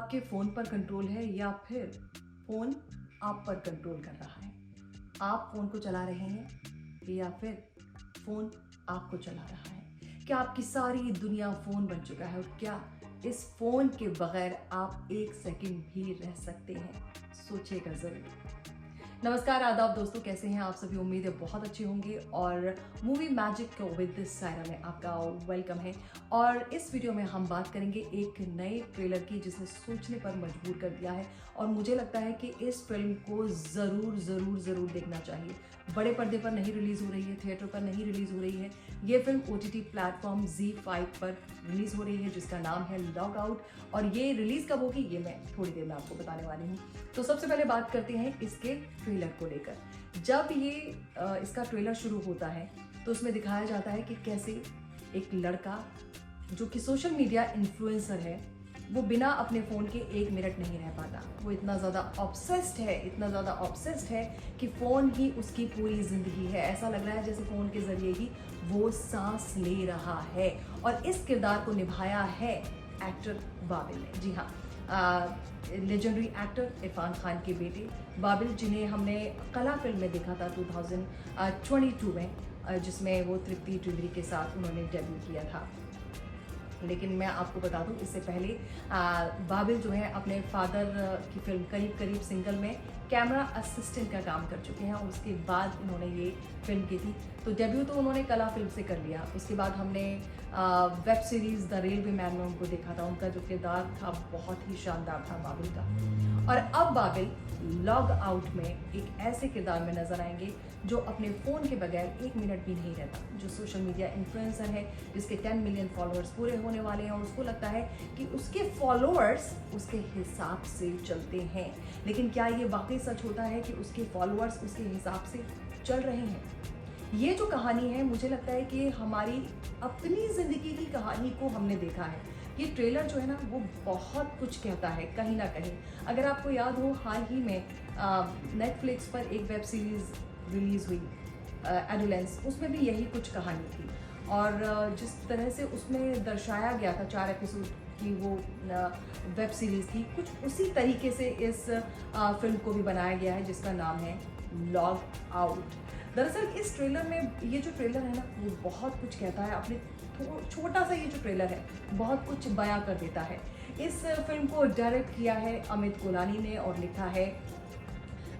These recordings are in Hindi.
आपके फ़ोन पर कंट्रोल है या फिर फ़ोन आप पर कंट्रोल कर रहा है? आप फ़ोन को चला रहे हैं या फिर फ़ोन आपको चला रहा है? क्या आपकी सारी दुनिया फ़ोन बन चुका है और क्या इस फ़ोन के बगैर आप एक सेकंड भी रह सकते हैं? सोचिएगा ज़रूर। नमस्कार, आदाब दोस्तों, कैसे हैं आप सभी? उम्मीद है बहुत अच्छे होंगे और मूवी मैजिक विद सायरा में आपका वेलकम है। और इस वीडियो में हम बात करेंगे एक नए ट्रेलर की जिसने सोचने पर मजबूर कर दिया है और मुझे लगता है कि इस फिल्म को ज़रूर ज़रूर ज़रूर देखना चाहिए। बड़े पर्दे पर नहीं रिलीज़ हो रही है, थिएटर पर नहीं रिलीज़ हो रही है, ये फिल्म OTT प्लेटफॉर्म ZEE5 पर रिलीज़ हो रही है जिसका नाम है लॉग आउट। और ये रिलीज़ कब होगी ये मैं थोड़ी देर में आपको बताने वाली हूँ। तो सबसे पहले बात करते हैं इसके ट्रेलर को लेकर। जब ये इसका ट्रेलर शुरू होता है तो उसमें दिखाया जाता है कि कैसे एक लड़का जो कि सोशल मीडिया इन्फ्लुएंसर है वो बिना अपने फ़ोन के 1 मिनट नहीं रह पाता। वो इतना ज़्यादा ऑब्सेस्ड है, इतना ज़्यादा ऑब्सेस्ड है कि फ़ोन ही उसकी पूरी ज़िंदगी है। ऐसा लग रहा है जैसे फ़ोन के ज़रिए ही वो सांस ले रहा है। और इस किरदार को निभाया है एक्टर बाबिल ने। जी हाँ, लेजेंडरी एक्टर इरफान खान के बेटे बाबिल, जिन्हें हमने कला फिल्म में देखा था 2022 में, जिसमें वो तृप्ति ट्विवेदी के साथ उन्होंने डेब्यू किया था। लेकिन मैं आपको बता दूं, इससे पहले बाबिल जो है अपने फादर की फिल्म करीब करीब सिंगल में कैमरा असिस्टेंट का काम कर चुके हैं और उसके बाद इन्होंने ये फिल्म की थी। तो डेब्यू तो उन्होंने कला फिल्म से कर लिया। उसके बाद हमने web series the railway man में उनको देखा था। उनका जो किरदार था बहुत ही शानदार था बाबिल का। और अब बाबिल लॉग आउट में एक ऐसे किरदार में नजर आएंगे जो अपने फ़ोन के बगैर 1 मिनट भी नहीं रहता, जो सोशल मीडिया इन्फ्लुएंसर है, जिसके 10 मिलियन फॉलोअर्स पूरे होने वाले हैं और उसको लगता है कि उसके फॉलोअर्स उसके हिसाब से चलते हैं। लेकिन क्या ये वाकई सच होता है कि उसके फॉलोअर्स उसके हिसाब से चल रहे हैं? ये जो कहानी है, मुझे लगता है कि हमारी अपनी ज़िंदगी की कहानी को हमने देखा है। ये ट्रेलर जो है ना वो बहुत कुछ कहता है कहीं ना कहीं। अगर आपको याद हो, हाल ही में नेटफ्लिक्स पर एक वेब सीरीज़ रिलीज़ हुई एडोलेंस, उसमें भी यही कुछ कहानी थी। और जिस तरह से उसमें दर्शाया गया था 4 एपिसोड की वो वेब सीरीज़ थी, कुछ उसी तरीके से इस फिल्म को भी बनाया गया है जिसका नाम है लॉग आउट। दरअसल इस ट्रेलर में, ये जो ट्रेलर है ना वो बहुत कुछ कहता है। अपने छोटा सा ये जो ट्रेलर है बहुत कुछ बयां कर देता है। इस फिल्म को डायरेक्ट किया है अमित गोलानी ने और लिखा है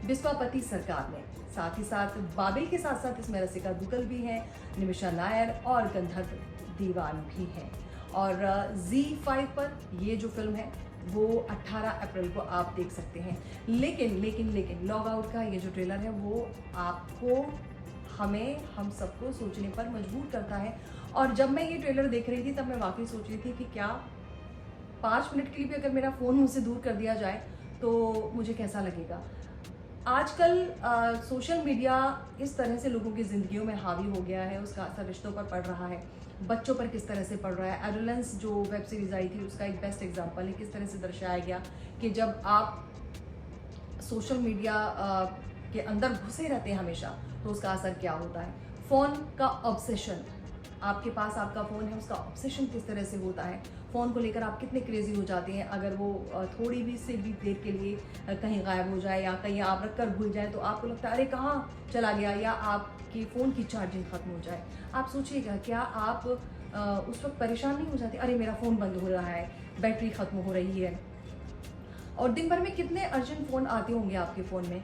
विश्वापति सरकार ने। साथ ही साथ बाबिल के साथ साथ इसमें रसिका दुग्गल भी हैं, निमिषा नायर और गंधर्व दीवान भी हैं। और ZEE5 पर ये जो फिल्म है वो 18 अप्रैल को आप देख सकते हैं। लेकिन लॉग आउट का ये जो ट्रेलर है वो आपको, हमें, हम सबको सोचने पर मजबूर करता है। और जब मैं ये ट्रेलर देख रही थी तब मैं वाकई सोच रही थी कि क्या 5 मिनट के लिए भी अगर मेरा फ़ोन मुझसे दूर कर दिया जाए तो मुझे कैसा लगेगा। आजकल सोशल मीडिया इस तरह से लोगों की ज़िंदगियों में हावी हो गया है, उसका असर रिश्तों पर पड़ रहा है, बच्चों पर किस तरह से पड़ रहा है। एडोलेंस जो वेब सीरीज़ आई थी उसका एक बेस्ट एग्जांपल है, किस तरह से दर्शाया गया कि जब आप सोशल मीडिया के अंदर घुसे रहते हैं हमेशा तो उसका असर क्या होता है। फ़ोन का ऑब्सेशन, आपके पास आपका फ़ोन है, उसका ऑब्सेशन किस तरह से होता है। फ़ोन को लेकर आप कितने क्रेज़ी हो जाते हैं। अगर वो थोड़ी भी से भी देर के लिए कहीं गायब हो जाए या कहीं आप रख कर भूल जाए तो आपको लगता है अरे कहाँ चला गया, या आपकी फ़ोन की चार्जिंग ख़त्म हो जाए। आप सोचिएगा, क्या आप उस वक्त परेशान नहीं हो जाते, अरे मेरा फ़ोन बंद हो रहा है, बैटरी ख़त्म हो रही है। और दिन भर में कितने अर्जेंट फ़ोन आते होंगे आपके फ़ोन में,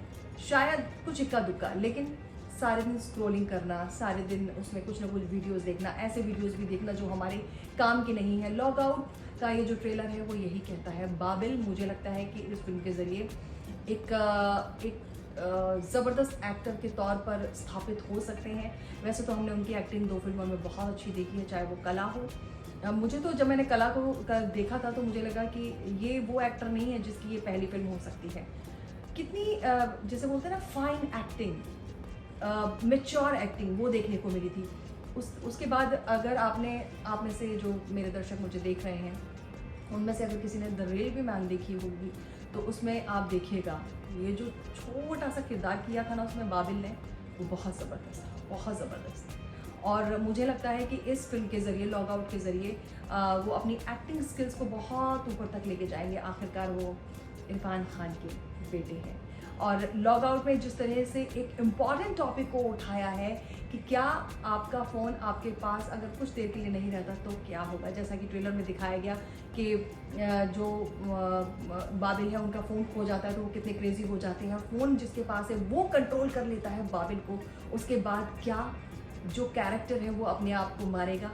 शायद कुछ इक्का दुक्का, लेकिन सारे दिन स्क्रॉलिंग करना, सारे दिन उसमें कुछ ना कुछ वीडियोस देखना, ऐसे वीडियोस भी देखना जो हमारे काम के नहीं है। लॉग आउट का ये जो ट्रेलर है वो यही कहता है। बाबिल, मुझे लगता है कि इस फिल्म के ज़रिए एक ज़बरदस्त एक्टर के तौर पर स्थापित हो सकते हैं। वैसे तो हमने उनकी एक्टिंग 2 फिल्मों में बहुत अच्छी देखी है, चाहे वो कला हो। मुझे तो जब मैंने कला को देखा था तो मुझे लगा कि ये वो एक्टर नहीं है जिसकी ये पहली फिल्म हो सकती है। कितनी जैसे बोलते हैं ना फाइन एक्टिंग, मैच्योर एक्टिंग वो देखने को मिली थी। उसके बाद अगर आप में से जो मेरे दर्शक मुझे देख रहे हैं उनमें से अगर किसी ने द रेलवे मैन देखी होगी तो उसमें आप देखिएगा ये जो छोटा सा किरदार किया था ना उसमें बाबिल ने, वो बहुत ज़बरदस्त था, बहुत ज़बरदस्त। और मुझे लगता है कि इस फिल्म के ज़रिए, लॉग आउट के ज़रिए वो अपनी एक्टिंग स्किल्स को बहुत ऊपर तक लेके जाएंगे। आखिरकार वो इरफान खान के बेटे हैं। और लॉग आउट में जिस तरह से एक इम्पॉर्टेंट टॉपिक को उठाया है कि क्या आपका फ़ोन आपके पास अगर कुछ देर के लिए नहीं रहता तो क्या होगा। जैसा कि ट्रेलर में दिखाया गया कि जो बाबिल है उनका फ़ोन खो जाता है तो वो कितने क्रेज़ी हो जाते हैं। फ़ोन जिसके पास है वो कंट्रोल कर लेता है बाबिल को। उसके बाद क्या जो कैरेक्टर है वो अपने आप को मारेगा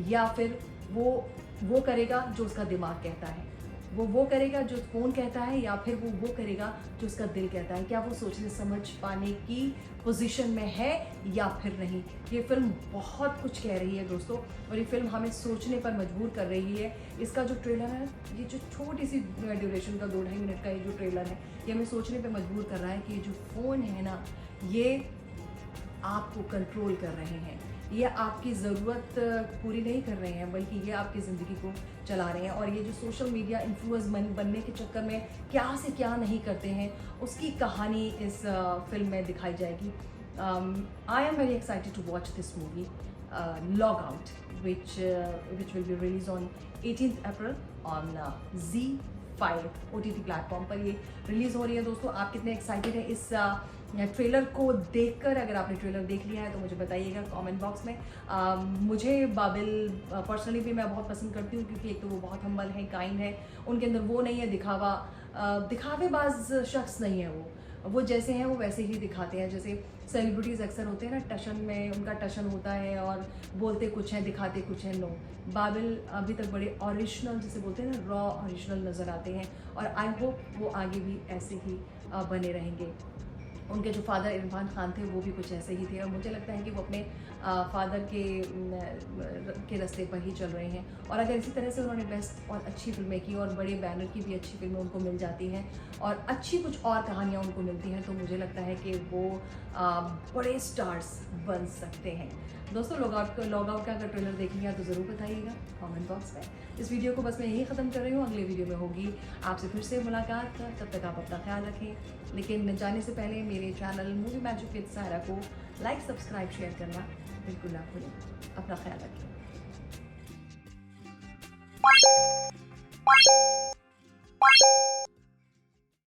या फिर वो करेगा जो उसका दिमाग कहता है, वो करेगा जो फ़ोन कहता है या फिर वो करेगा जो उसका दिल कहता है। क्या वो सोचने समझ पाने की पोजीशन में है या फिर नहीं। ये फिल्म बहुत कुछ कह रही है दोस्तों, और ये फिल्म हमें सोचने पर मजबूर कर रही है। इसका जो ट्रेलर है, ये जो छोटी सी ड्यूरेशन का 2-2.5 मिनट का ये जो ट्रेलर है, ये हमें सोचने पर मजबूर कर रहा है कि ये जो फ़ोन है ना, ये आपको कंट्रोल कर रहे हैं। ये आपकी ज़रूरत पूरी नहीं कर रहे हैं, बल्कि ये आपकी ज़िंदगी को चला रहे हैं। और ये जो सोशल मीडिया इन्फ्लुएंसर बनने के चक्कर में क्या से क्या नहीं करते हैं, उसकी कहानी इस फिल्म में दिखाई जाएगी। I am very excited to watch this movie log out which will be released on 18th April on ZEE5 OTT platform पर ये रिलीज़ हो रही है। दोस्तों, आप कितने एक्साइटेड हैं इस ट्रेलर को देखकर? अगर आपने ट्रेलर देख लिया है तो मुझे बताइएगा कमेंट बॉक्स में। मुझे बाबिल पर्सनली भी मैं बहुत पसंद करती हूँ, क्योंकि एक तो वो बहुत हम्बल है, काइंड है, उनके अंदर वो नहीं है दिखावेबाज शख्स नहीं है। वो जैसे हैं वो वैसे ही दिखाते हैं। जैसे सेलिब्रिटीज़ अक्सर होते हैं ना, टशन में उनका टशन होता है और बोलते कुछ हैं दिखाते कुछ हैं। नो, बाबिल अभी तक बड़े ओरिजिनल, जिसे बोलते हैं ना, रॉ ओरिजिनल नज़र आते हैं। और आई होप वो आगे भी ऐसे ही बने रहेंगे। उनके जो फादर इरफान खान थे वो भी कुछ ऐसे ही थे, और मुझे लगता है कि वो अपने फादर के रास्ते पर ही चल रहे हैं। और अगर इसी तरह से उन्होंने बेस्ट और अच्छी फिल्में की और बड़े बैनर की भी अच्छी फिल्में उनको मिल जाती हैं और अच्छी कुछ और कहानियाँ उनको मिलती हैं, तो मुझे लगता है कि वो बड़े स्टार्स बन सकते हैं। दोस्तों, लॉग आउट का अगर ट्रेलर देख लिया तो ज़रूर बताइएगा कमेंट बॉक्स में। इस वीडियो को बस मैं यही ख़त्म कर रही हूँ। अगले वीडियो में होगी आपसे फिर से मुलाकात। तब तक आप अपना ख्याल रखें, लेकिन जाने से पहले मेरे channel movie magic with Saira को लाइक, सब्सक्राइब, शेयर करना बिल्कुल ना भूलें। अपना ख्याल रखें।